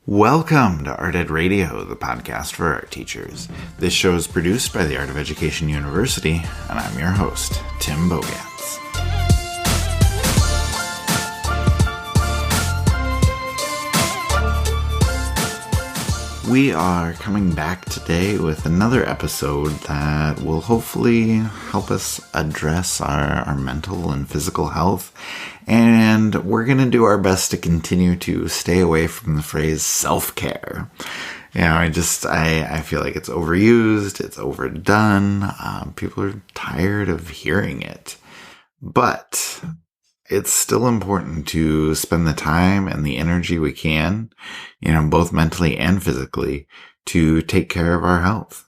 Welcome to Art Ed Radio, the podcast for art teachers. This show is produced by the Art of Education University, and I'm your host, Tim Bogans. We are coming back today with another episode that will hopefully help us address our mental and physical health. And we're going to do our best to continue to stay away from the phrase self-care. You know, I feel like it's overused, it's overdone. People are tired of hearing it. But it's still important to spend the time and the energy we can, both mentally and physically, to take care of our health.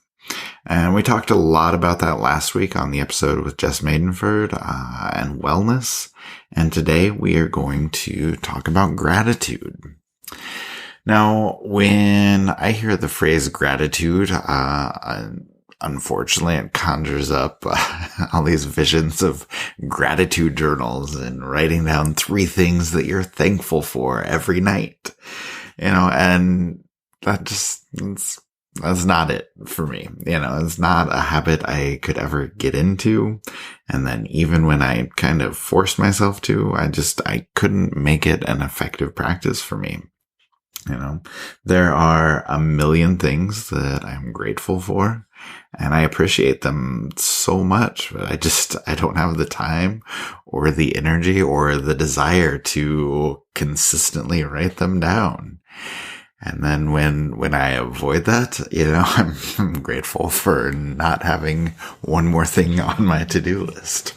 And we talked a lot about that last week on the episode with Jess Maidenford and wellness. And today we are going to talk about gratitude. Now, when I hear the phrase gratitude, unfortunately, it conjures up all these visions of gratitude journals and writing down 3 things that you're thankful for every night, and that's not it for me. It's not a habit I could ever get into. And then even when I kind of forced myself to, I couldn't make it an effective practice for me. There are a million things that I'm grateful for, and I appreciate them so much, but I don't have the time or the energy or the desire to consistently write them down. And then when I avoid that, I'm grateful for not having one more thing on my to-do list.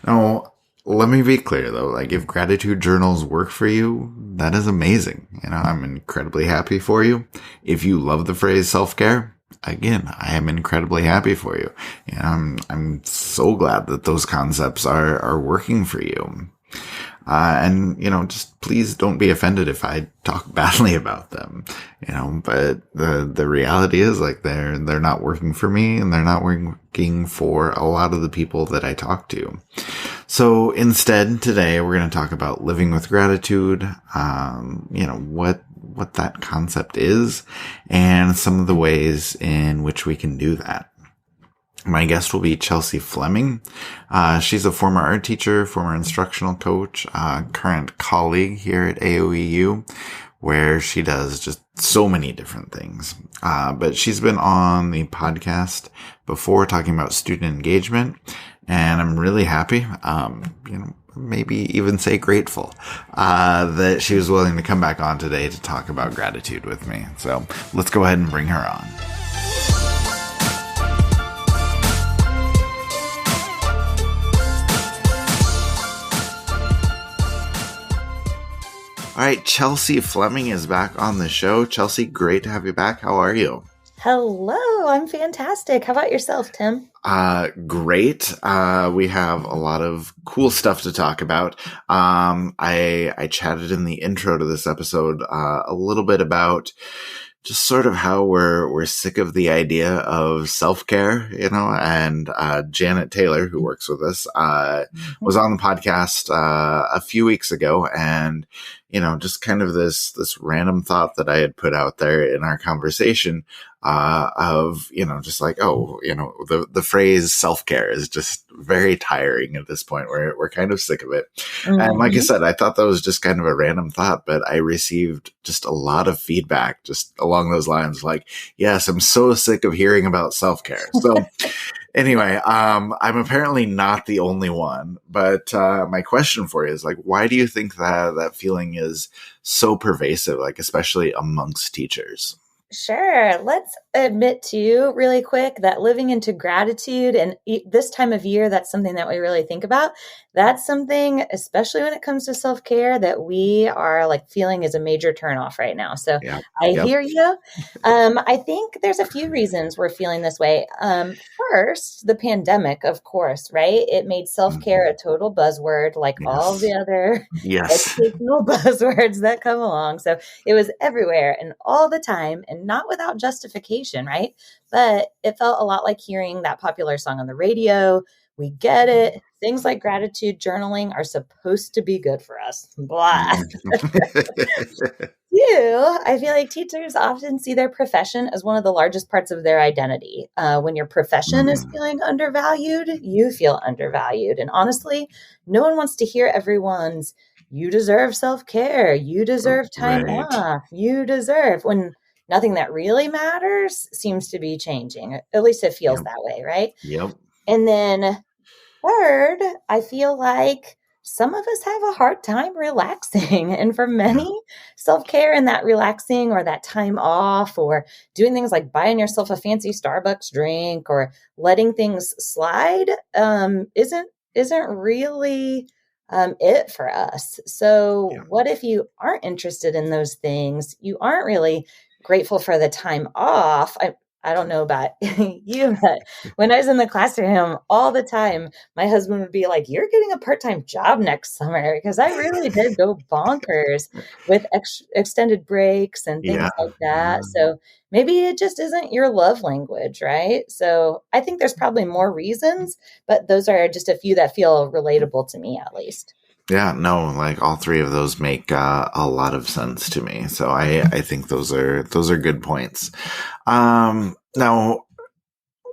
Now, let me be clear though, if gratitude journals work for you, that is amazing. I'm incredibly happy for you. If you love the phrase self-care, again, I am incredibly happy for you. I'm so glad that those concepts are working for you. And just please don't be offended if I talk badly about them, but the reality is they're not working for me, and they're not working for a lot of the people that I talk to. So instead today we're going to talk about living with gratitude, what that concept is and some of the ways in which we can do that. My guest will be Chelsea Fleming. She's a former art teacher, former instructional coach, current colleague here at AOEU, where she does just so many different things. But she's been on the podcast before talking about student engagement, and I'm really happy, maybe even say grateful, that she was willing to come back on today to talk about gratitude with me. So let's go ahead and bring her on. All right, Chelsea Fleming is back on the show. Chelsea, great to have you back. How are you? Hello, I'm fantastic. How about yourself, Tim? Great. We have a lot of cool stuff to talk about. I chatted in the intro to this episode a little bit about just sort of how we're sick of the idea of self-care, and Janet Taylor, who works with us, was on the podcast a few weeks ago, and just kind of this random thought that I had put out there in our conversation of, the phrase self-care is just very tiring at this point. We're kind of sick of it. Mm-hmm. And like I said, I thought that was just kind of a random thought, but I received just a lot of feedback just along those lines. Yes, I'm so sick of hearing about self-care. So anyway, I'm apparently not the only one, but my question for you is why do you think that feeling is so pervasive, especially amongst teachers? Sure. Let's admit to really quick that living into gratitude and this time of year, that's something that we really think about. That's something, especially when it comes to self-care, that we are feeling is a major turnoff right now. So yeah. I hear you. I think there's a few reasons we're feeling this way. First, the pandemic, of course, right? It made self-care a total buzzword, all the other educational buzzwords that come along. So it was everywhere and all the time, and not without justification, right? But it felt a lot like hearing that popular song on the radio, We get it. Things like gratitude journaling are supposed to be good for us. Blah. You, I feel like teachers often see their profession as one of the largest parts of their identity. When your profession is Mm, feeling undervalued, you feel undervalued. And honestly, no one wants to hear everyone's, you deserve self care, you deserve time right. off, you deserve, when nothing that really matters seems to be changing. At least it feels Yep. that way, right? Yep. And then third, I feel like some of us have a hard time relaxing. And for Yeah. many, self care and that relaxing or that time off or doing things like buying yourself a fancy Starbucks drink or letting things slide isn't really it for us. So, Yeah. what if you aren't interested in those things? You aren't really grateful for the time off. I don't know about you, but when I was in the classroom all the time, my husband would be like, "You're getting a part-time job next summer," because I really did go bonkers with extended breaks and things Yeah. like that. Yeah. So maybe it just isn't your love language, right? So I think there's probably more reasons, but those are just a few that feel relatable to me, at least. Yeah, no, like all three of those make a lot of sense to me. So I think those are good points. Now,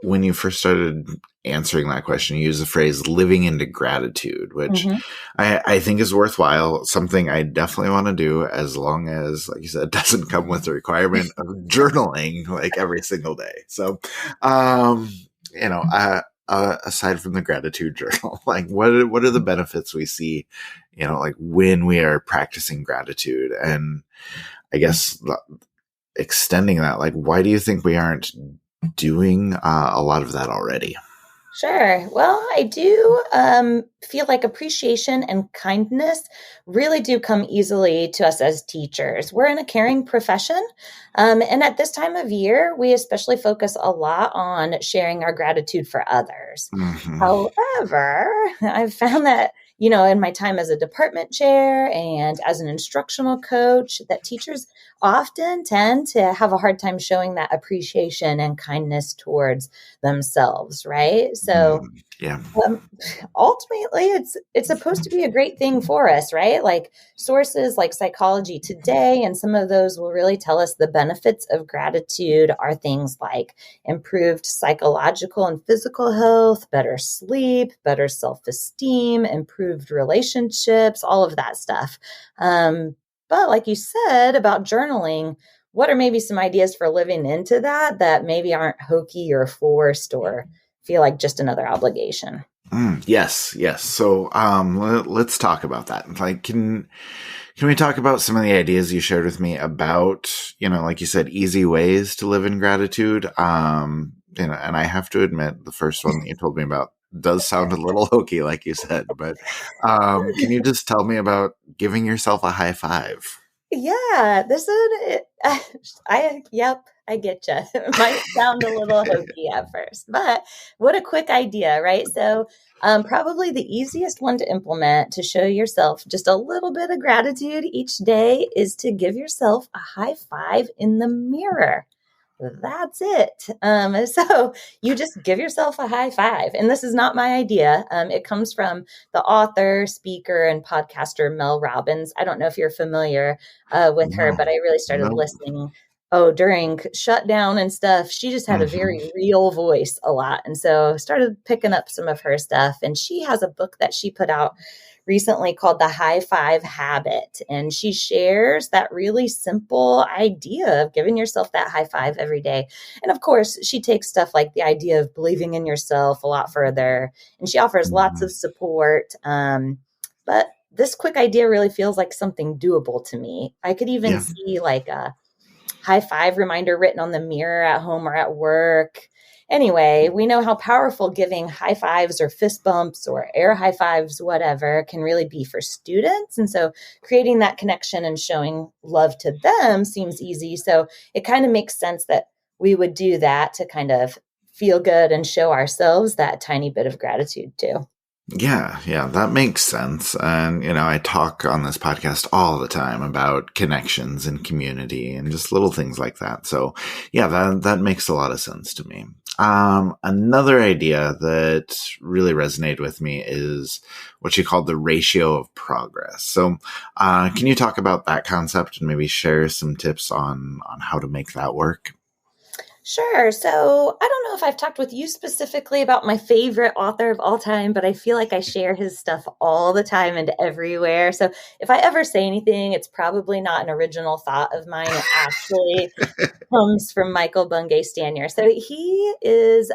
when you first started answering that question, you used the phrase living into gratitude, which Hmm. I think is worthwhile. Something I definitely want to do as long as, like you said, it doesn't come with the requirement of journaling like every single day. So, um, you know, aside from the gratitude journal, like what are the benefits we see, like when we are practicing gratitude? And I guess extending that, like, why do you think we aren't doing a lot of that already? Sure. Well, I do feel like appreciation and kindness really do come easily to us as teachers. We're in a caring profession. And at this time of year, we especially focus a lot on sharing our gratitude for others. Hmm. However, I've found that, in my time as a department chair and as an instructional coach, that teachers often tend to have a hard time showing that appreciation and kindness towards themselves, right? So Yeah. um, ultimately, it's supposed to be a great thing for us, right? Like sources like Psychology Today, and some of those will really tell us the benefits of gratitude are things like improved psychological and physical health, better sleep, better self-esteem, improved relationships, all of that stuff. But like you said about journaling, what are maybe some ideas for living into that maybe aren't hokey or forced or feel like just another obligation? Yes, yes. So, let's talk about that. Like, can we talk about some of the ideas you shared with me about, like you said, easy ways to live in gratitude? And I have to admit, the first one that you told me about does sound a little hokey, like you said. But can you just tell me about giving yourself a high five? Yeah, this is yep, I get you. It might sound a little hokey at first, but what a quick idea, right? So, probably the easiest one to implement to show yourself just a little bit of gratitude each day is to give yourself a high five in the mirror. That's it. So you just give yourself a high five. And this is not my idea. It comes from the author, speaker, and podcaster Mel Robbins. I don't know if you're familiar with her, No, but I really started no. listening. Oh, during shutdown and stuff, she just had a Hmm. very real voice a lot. And so started picking up some of her stuff. And she has a book that she put out recently called The High Five Habit. And she shares that really simple idea of giving yourself that high five every day. And of course, she takes stuff like the idea of believing in yourself a lot further. And she offers lots Hmm. of support. But this quick idea really feels like something doable to me. I could even Yeah. see like a high five reminder written on the mirror at home or at work. Anyway, we know how powerful giving high fives or fist bumps or air high fives, whatever, can really be for students. And so creating that connection and showing love to them seems easy. So it kind of makes sense that we would do that to kind of feel good and show ourselves that tiny bit of gratitude too. Yeah, yeah, that makes sense. And, I talk on this podcast all the time about connections and community and just little things like that. So, yeah, that makes a lot of sense to me. Another idea that really resonated with me is what you called the ratio of progress. So, can you talk about that concept and maybe share some tips on how to make that work? Sure. So I don't know if I've talked with you specifically about my favorite author of all time, but I feel like I share his stuff all the time and everywhere. So if I ever say anything, it's probably not an original thought of mine. It actually comes from Michael Bungay Stanier. So he is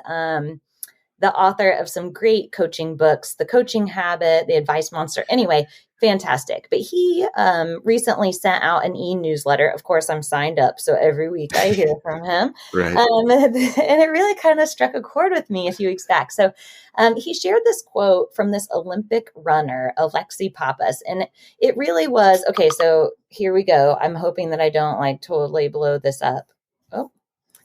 the author of some great coaching books, The Coaching Habit, The Advice Monster. Anyway, fantastic. But he recently sent out an e-newsletter. Of course, I'm signed up, so every week I hear from him. Right. And it really kind of struck a chord with me a few weeks back. So he shared this quote from this Olympic runner, Alexi Pappas. And it really was, okay, so here we go. I'm hoping that I don't like totally blow this up. Oh,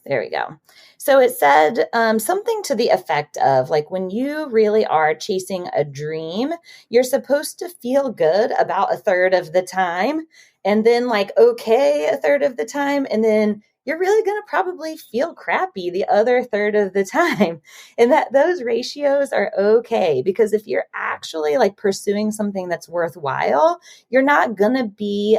there we go. So it said something to the effect of like, when you really are chasing a dream, you're supposed to feel good about a third of the time, and then like, okay, a third of the time. And then you're really going to probably feel crappy the other third of the time. And that those ratios are okay, because if you're actually like pursuing something that's worthwhile, you're not going to be,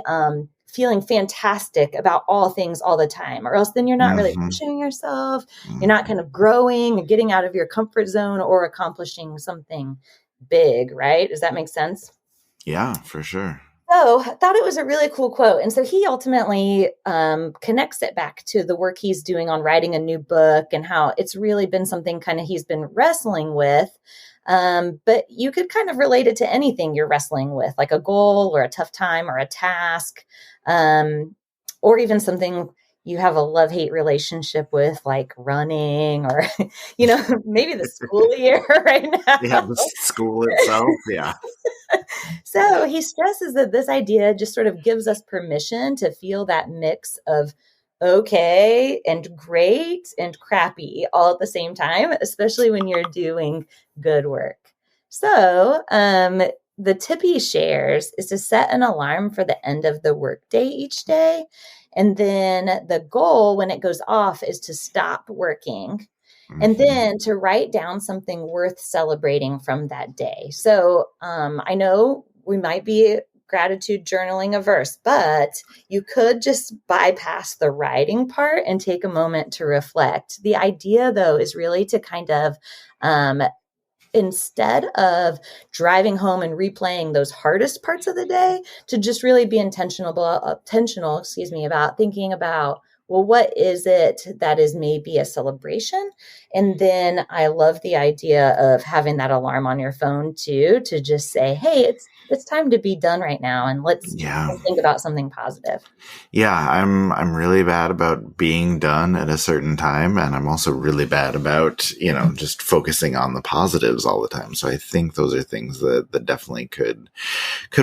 feeling fantastic about all things all the time, or else then you're not really Mm-hmm. pushing yourself. You're not Mm-hmm. kind of growing and getting out of your comfort zone or accomplishing something big, right? Does that make sense? Yeah, for sure. So I thought it was a really cool quote. And so he ultimately connects it back to the work he's doing on writing a new book and how it's really been something kind of he's been wrestling with. But you could kind of relate it to anything you're wrestling with, like a goal or a tough time or a task, or even something you have a love-hate relationship with, like running, or, maybe the school year right Yeah, now. the school itself. Yeah. So he stresses that this idea just sort of gives us permission to feel that mix of okay and great and crappy all at the same time, especially when you're doing good work. So, the tip he shares is to set an alarm for the end of the workday each day. And then the goal when it goes off is to stop working, and Mm-hmm. then to write down something worth celebrating from that day. So I know we might be gratitude journaling averse, but you could just bypass the writing part and take a moment to reflect. The idea, though, is really to kind of um, instead of driving home and replaying those hardest parts of the day, to just really be intentional, about thinking about, well, what is it that is maybe a celebration? And then I love the idea of having that alarm on your phone too, to just say, hey, it's time to be done right now, and Yeah. let's think about something positive. Yeah, I'm really bad about being done at a certain time, and I'm also really bad about, just focusing on the positives all the time. So I think those are things that definitely could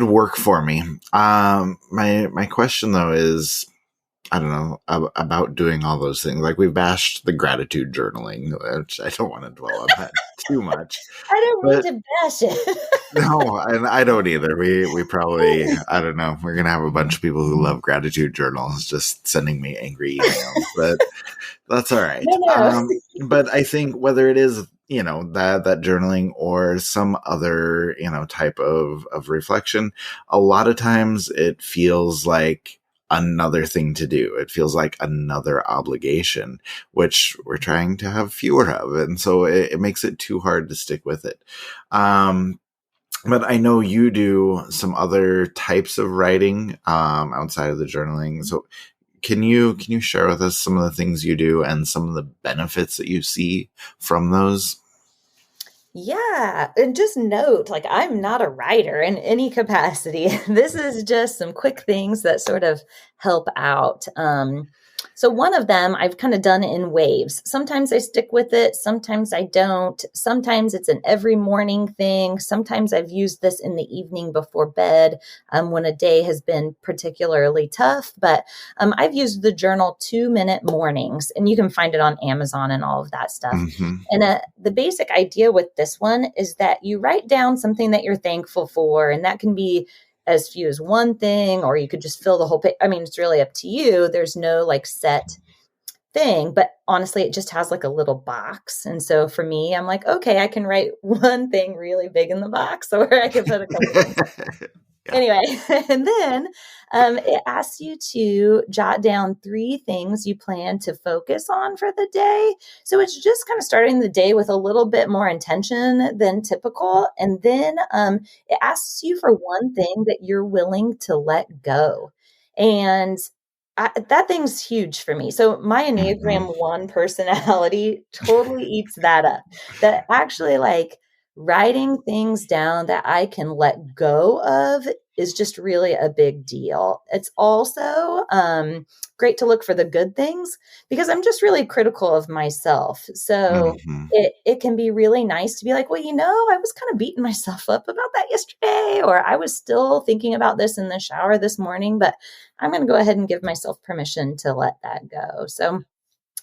work for me. My question though is, I don't know, about doing all those things. Like, we've bashed the gratitude journaling, which I don't want to dwell on that too much. I don't mean But to bash it. no, and I don't either. We probably, I don't know, we're gonna have a bunch of people who love gratitude journals just sending me angry emails, but that's all right. No, no. But I think whether it is, that journaling or some other, type of reflection, a lot of times it feels like another thing to do. It feels like another obligation, which we're trying to have fewer of. And so it makes it too hard to stick with it. But I know you do some other types of writing outside of the journaling. So can you share with us some of the things you do and some of the benefits that you see from those? Yeah, and just note, like, I'm not a writer in any capacity. This is just some quick things that sort of help out. So one of them I've kind of done in waves. Sometimes I stick with it. Sometimes I don't. Sometimes it's an every morning thing. Sometimes I've used this in the evening before bed when a day has been particularly tough. But I've used the journal 2-minute mornings, and you can find it on Amazon and all of that stuff. Mm-hmm. And the basic idea with this one is that you write down something that you're thankful for, and that can be as few as one thing, or you could just fill the whole page. I mean, it's really up to you. There's no like set thing, but honestly, it just has like a little box. And so for me, I'm like, okay, I can write one thing really big in the box, or I can put a couple things. Yeah. Anyway, and then it asks you to jot down 3 things you plan to focus on for the day. So it's just kind of starting the day with a little bit more intention than typical. And then it asks you for one thing that you're willing to let go. And that thing's huge for me. So my Enneagram 1 personality totally eats that up. That actually like writing things down that I can let go of is just really a big deal. It's also great to look for the good things because I'm just really critical of myself. So it can be really nice to be like, well, I was kind of beating myself up about that yesterday, or I was still thinking about this in the shower this morning, but I'm going to go ahead and give myself permission to let that go. So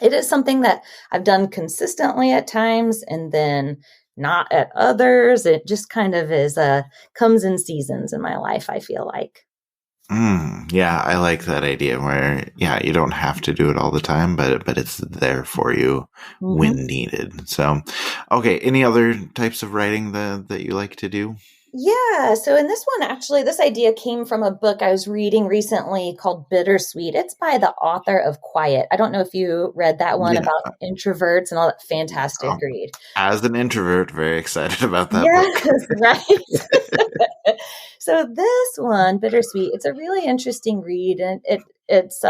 it is something that I've done consistently at times and then not at others. It just kind of comes in seasons in my life, I feel like. Yeah, I like that idea where, you don't have to do it all the time, but it's there for you when needed. So, okay. Any other types of writing that you like to do? Yeah. So in this one, actually, this idea came from a book I was reading recently called Bittersweet. It's by the author of Quiet. I don't know if you read that one about introverts and all that. Fantastic read. As an introvert, very excited about that book. Right. So this one, Bittersweet, it's a really interesting read. And it's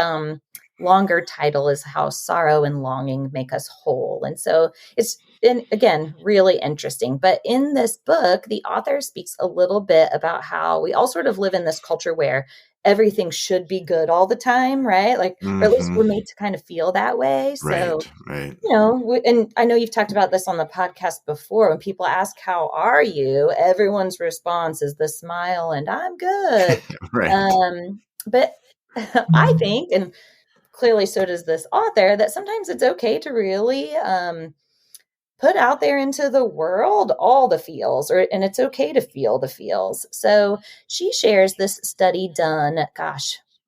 longer title is How Sorrow and Longing Make Us Whole. And so again, really interesting. But in this book, the author speaks a little bit about how we all sort of live in this culture where everything should be good all the time, right? Like, or at least we're made to kind of feel that way. So, right. And I know you've talked about this on the podcast before. When people ask, how are you? Everyone's response is the smile and I'm good. Right. But I think, and clearly so does this author, that sometimes it's okay to really put out there into the world all the feels, and it's okay to feel the feels. So she shares this study done,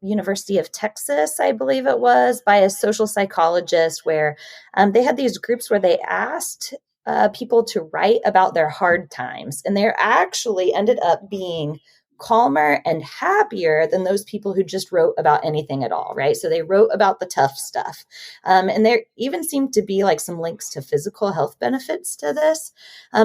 University of Texas, I believe it was, by a social psychologist, where they had these groups where they asked people to write about their hard times, and they actually ended up being calmer and happier than those people who just wrote about anything at all, right? So they wrote about the tough stuff. And there even seemed to be like some links to physical health benefits to this.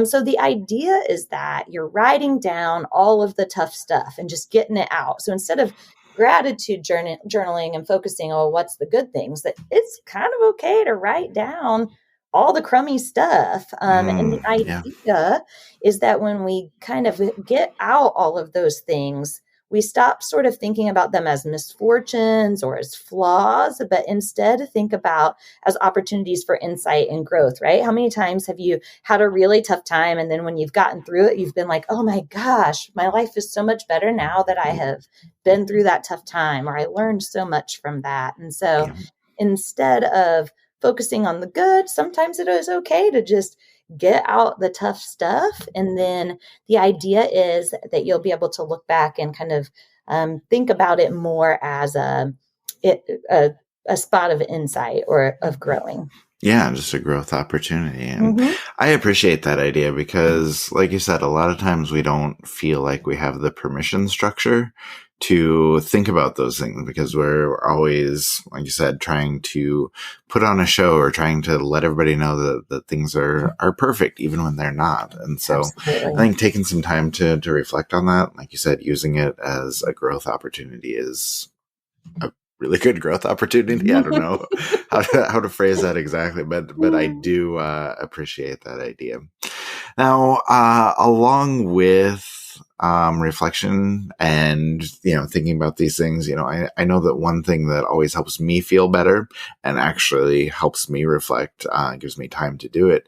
So the idea is that you're writing down all of the tough stuff and just getting it out. So instead of gratitude journaling and focusing on what's the good things, that it's kind of okay to write down all the crummy stuff. And the idea is that when we kind of get out all of those things, we stop sort of thinking about them as misfortunes or as flaws, but instead think about as opportunities for insight and growth, right? How many times have you had a really tough time, and then when you've gotten through it, you've been like, oh my gosh, my life is so much better now that I have been through that tough time, or I learned so much from that. And so instead of focusing on the good, sometimes it is okay to just get out the tough stuff. And then the idea is that you'll be able to look back and kind of think about it more as a spot of insight or of growing. Yeah, just a growth opportunity. And I appreciate that idea because, like you said, a lot of times we don't feel like we have the permission structure to think about those things because we're always, like you said, trying to put on a show or trying to let everybody know that things are perfect even when they're not. And so I think taking some time to reflect on that, like you said, using it as a growth opportunity is a really good growth opportunity. I don't know how to phrase that exactly, but I do appreciate that idea. Now, along with reflection and, thinking about these things, I know that one thing that always helps me feel better and actually helps me reflect, gives me time to do it,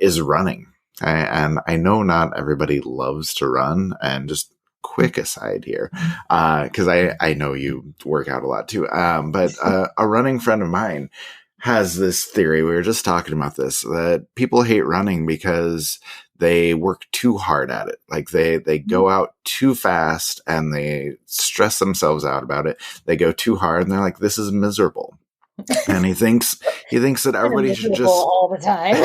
is running. And I know not everybody loves to run, and just quick aside here, because I know you work out a lot too. But a running friend of mine has this theory. We were just talking about this, that people hate running because they work too hard at it. Like they go out too fast and they stress themselves out about it. They go too hard and they're like, this is miserable. And he thinks that everybody should just all the time.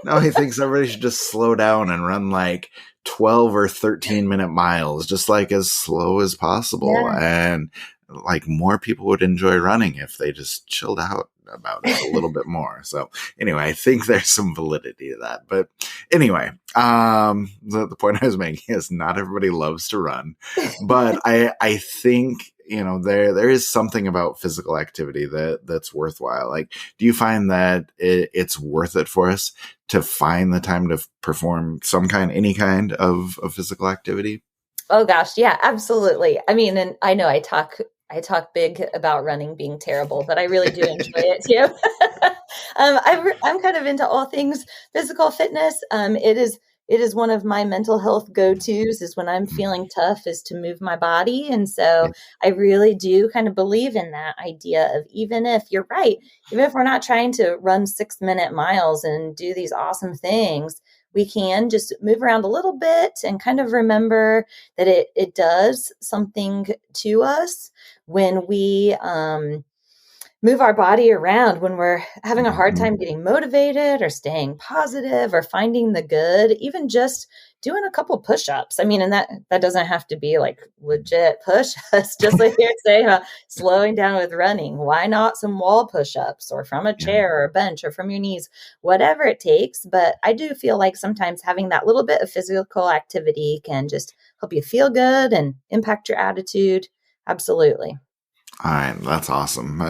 No, he thinks everybody should just slow down and run like 12 or 13-minute miles, just like as slow as possible. Yeah. And like more people would enjoy running if they just chilled out about it a little bit more. So anyway, I think there's some validity to that. But anyway, the point I was making is not everybody loves to run, but I think, there is something about physical activity that's worthwhile. Like, do you find that it's worth it for us to find the time to perform any kind of physical activity? Oh gosh. Yeah, absolutely. I mean, and I know I talk big about running being terrible, but I really do enjoy it too. I'm kind of into all things physical fitness. It is one of my mental health go-tos, is when I'm feeling tough, is to move my body. And so I really do kind of believe in that idea of, even if you're right, even if we're not trying to run 6-minute miles and do these awesome things, we can just move around a little bit and kind of remember that it does something to us when we move our body around, when we're having a hard time getting motivated or staying positive or finding the good, even just doing a couple push-ups. I mean, and that doesn't have to be like legit push-ups, just like you're saying, slowing down with running. Why not some wall push-ups, or from a chair or a bench or from your knees, whatever it takes. But I do feel like sometimes having that little bit of physical activity can just help you feel good and impact your attitude. Absolutely. All right. That's awesome.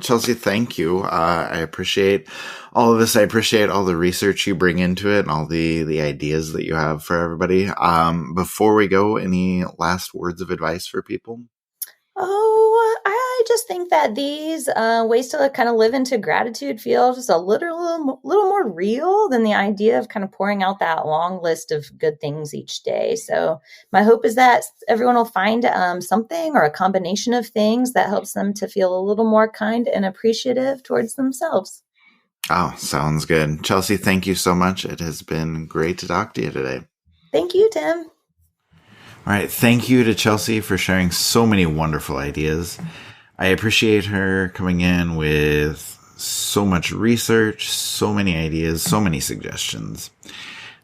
Chelsea, thank you. I appreciate all of this. I appreciate all the research you bring into it and all the ideas that you have for everybody. Before we go, any last words of advice for people? Oh, I just think that these ways to kind of live into gratitude feel just a little more real than the idea of kind of pouring out that long list of good things each day. So my hope is that everyone will find something or a combination of things that helps them to feel a little more kind and appreciative towards themselves. Oh, sounds good. Chelsea, thank you so much. It has been great to talk to you today. Thank you, Tim. All right. Thank you to Chelsea for sharing so many wonderful ideas. I appreciate her coming in with so much research, so many ideas, so many suggestions.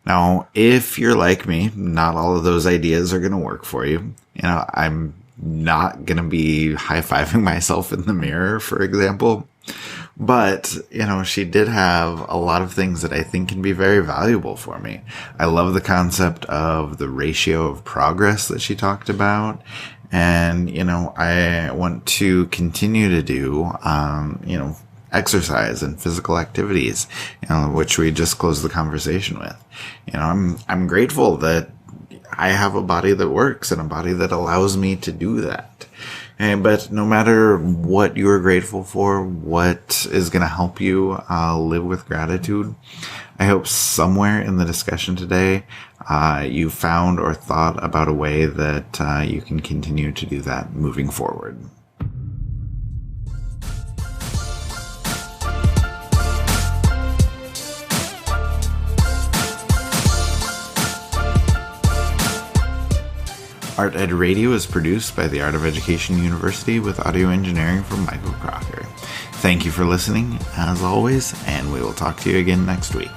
Now, if you're like me, not all of those ideas are going to work for you. I'm not going to be high-fiving myself in the mirror, for example. But, she did have a lot of things that I think can be very valuable for me. I love the concept of the ratio of progress that she talked about. And, I want to continue to do, exercise and physical activities, which we just closed the conversation with. I'm grateful that I have a body that works and a body that allows me to do that. But no matter what you're grateful for, what is going to help you live with gratitude, I hope somewhere in the discussion today you found or thought about a way that you can continue to do that moving forward. Art Ed Radio is produced by the Art of Education University with audio engineering from Michael Crocker. Thank you for listening, as always, and we will talk to you again next week.